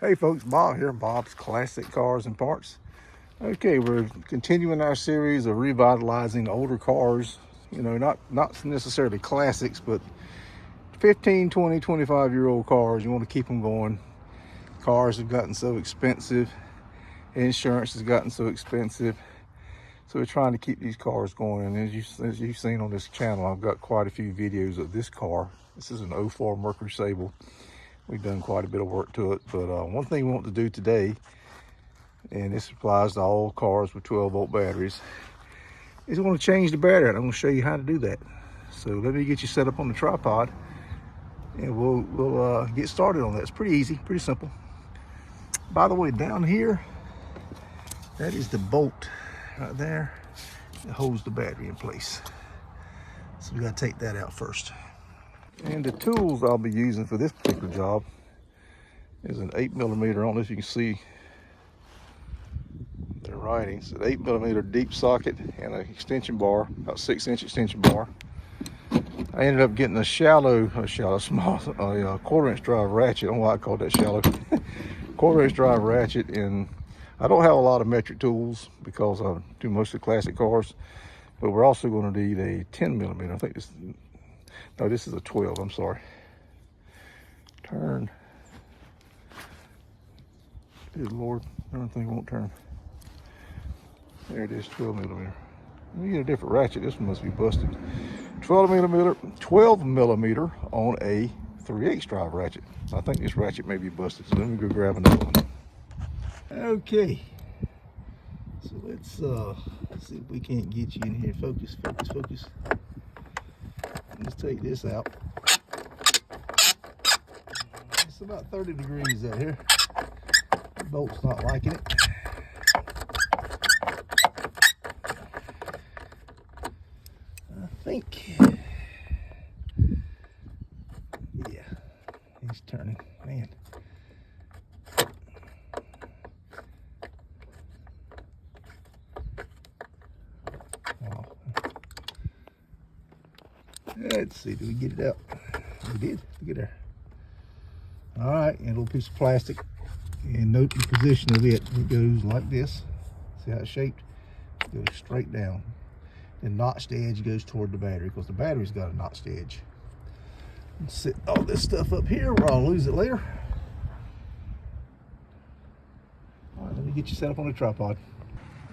Hey folks, Bob here, Bob's Classic Cars and Parts. Okay, we're continuing our series of revitalizing older cars. You know, not necessarily classics, but 15, 20, 25-year-old cars. You want to keep them going. Cars have gotten so expensive. Insurance has gotten so expensive. So we're trying to keep these cars going. And as you've seen on this channel, I've got quite a few videos of this car. This is an 04 Mercury Sable. We've done quite a bit of work to it, but one thing we want to do today, and this applies to all cars with 12-volt batteries, is we want to change the battery. I'm going to show you how to do that. So let me get you set up on the tripod, and we'll get started on that. It's pretty easy, pretty simple. By the way, down here, that is the bolt right there that holds the battery in place. So we got to take that out first. And the tools I'll be using for this particular job is an 8mm. I don't know if you can see the writings. An 8mm deep socket and an extension bar, about 6-inch extension bar. I ended up getting a small quarter-inch drive ratchet. I don't know why I called that shallow. Quarter-inch drive ratchet, and I don't have a lot of metric tools because I do mostly classic cars. But we're also going to need a 10mm. I think this is a 12, I'm sorry. Turn. Good Lord, everything won't turn. There it is, 12mm. We get a different ratchet. This one must be busted. 12mm on a 3/8 drive ratchet. I think this ratchet may be busted, so let me go grab another one. Okay. So let's see if we can't get you in here. Focus. Let's take this out. It's about 30 degrees out here. The bolt's not liking it. I think, yeah, he's turning, man. Oh. Let's see, do we get it out? We did, look at there. All right, and a little piece of plastic, and note the position of it. It goes like this. See how it's shaped? It goes straight down. The notched edge goes toward the battery because the battery's got a notched edge. Let's set all this stuff up here where I'll lose it later. All right, let me get you set up on the tripod.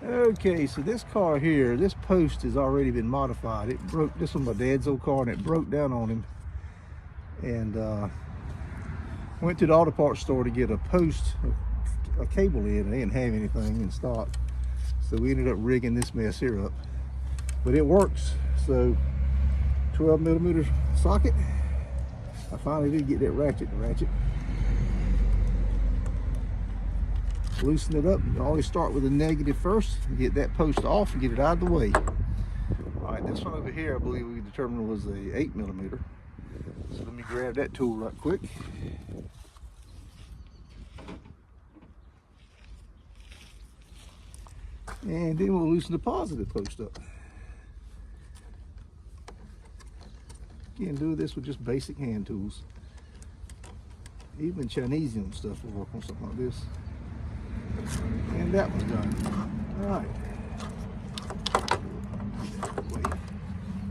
Okay, so this car here, this post has already been modified. It broke. This was my dad's old car, and it broke down on him. And went to the auto parts store to get a post, a cable in. They didn't have anything in stock, so we ended up rigging this mess here up. But it works. So 12mm socket. I finally did get that ratchet. Loosen it up. You always start with a negative first and get that post off and get it out of the way. All right, this one over here I believe we determined was a 8mm. So let me grab that tool right quick. And then we'll loosen the positive post up. Again, do this with just basic hand tools. Even Chinesium stuff will work on something like this. And that one's done. All right.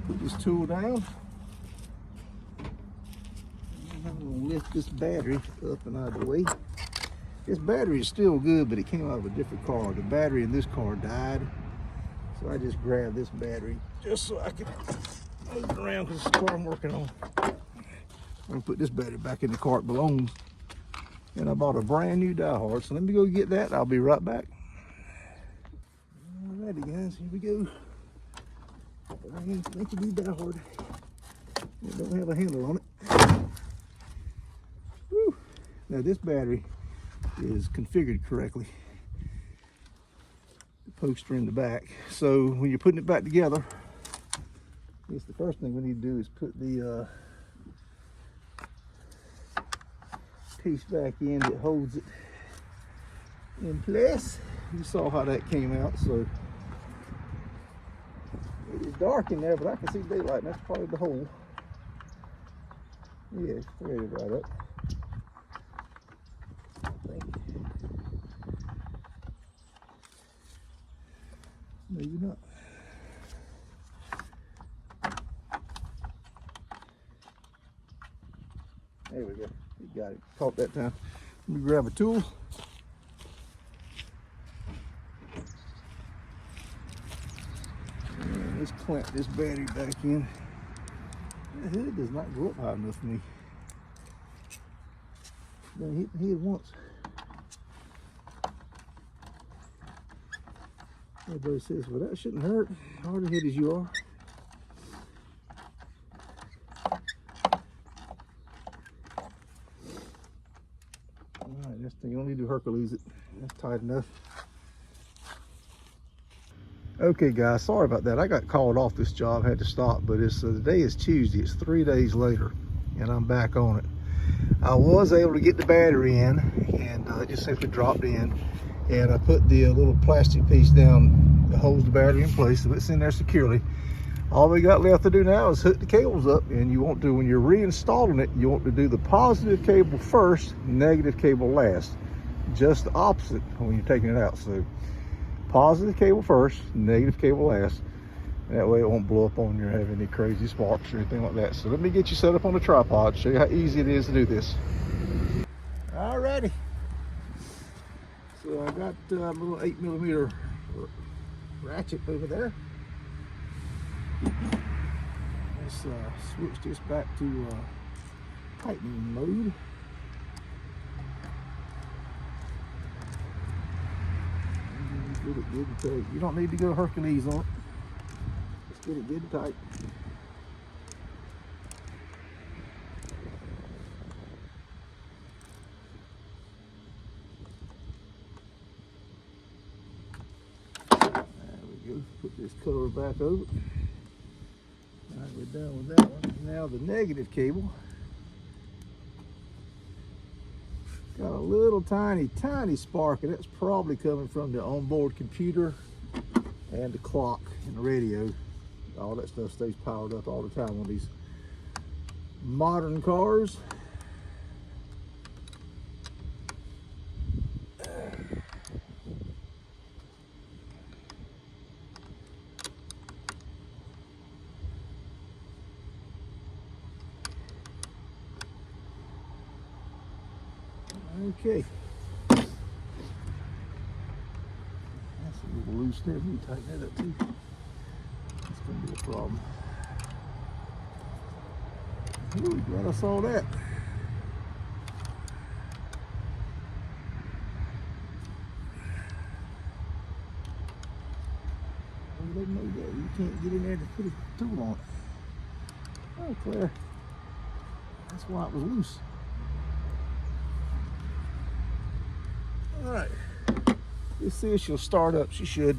Put this tool down. I'm going to lift this battery up and out of the way. This battery is still good, but it came out of a different car. The battery in this car died. So I just grabbed this battery just so I can move it around because it's the car I'm working on. I'm going to put this battery back in the car it belongs. And I bought a brand new die-hard. So let me go get that. I'll be right back. Alrighty guys, here we go. Thank you, die-hard. It don't have a handle on it. Woo. Now this battery is configured correctly. The posts are in the back. So when you're putting it back together, I guess the first thing we need to do is put the piece back in that holds it in place. You saw how that came out, so it is dark in there, but I can see daylight, and that's probably the hole. Yeah, it's threaded right up. I think. maybe not. There we go. You got it. Caught that time. Let me grab a tool. And let's clamp this battery back in. The hood does not go up high enough for me. Done hit the head once. Everybody says, well, that shouldn't hurt. Hard to hit as you are. Alright, this thing, you don't need to Hercules it. That's tight enough. Okay guys, sorry about that. I got called off this job, had to stop, but it's today is Tuesday. It's 3 days later, and I'm back on it. I was able to get the battery in, and it just simply dropped in, and I put the little plastic piece down that holds the battery in place, so it's in there securely. All we got left to do now is hook the cables up, and you want to, when you're reinstalling it, you want to do the positive cable first, negative cable last. Just the opposite when you're taking it out. So positive cable first, negative cable last. That way it won't blow up on you or have any crazy sparks or anything like that. So let me get you set up on the tripod, show you how easy it is to do this. Alrighty. So I got a little 8mm ratchet over there. Let's switch this back to tightening mode. Get it good and tight. You don't need to go Hercules on it. Just get it good and tight. There we go. Put this cover back over. All right, we're done with that one. Now the negative cable. Got a little tiny spark, and that's probably coming from the onboard computer and the clock and the radio. All that stuff stays powered up all the time on these modern cars. Okay. That's a little loose there. We can tighten that up too. That's going to be a problem. Ooh, glad I saw that. Oh, they know that. You can't get in there to put a tool on it. Oh, Claire. That's why it was loose. All right, let's see if she'll start up. She should.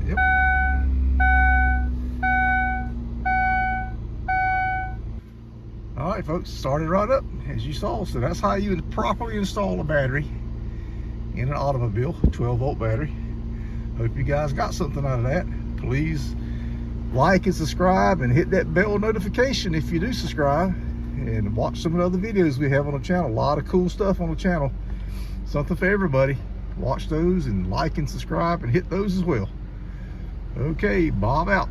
Yep. All right, folks, started right up as you saw. So that's how you properly install a battery in an automobile, 12-volt battery. Hope you guys got something out of that. Please like and subscribe and hit that bell notification if you do subscribe, and watch some of the other videos we have on the channel. A lot of cool stuff on the channel. Something for everybody. Watch those and like and subscribe and hit those as well. Okay, Bob out.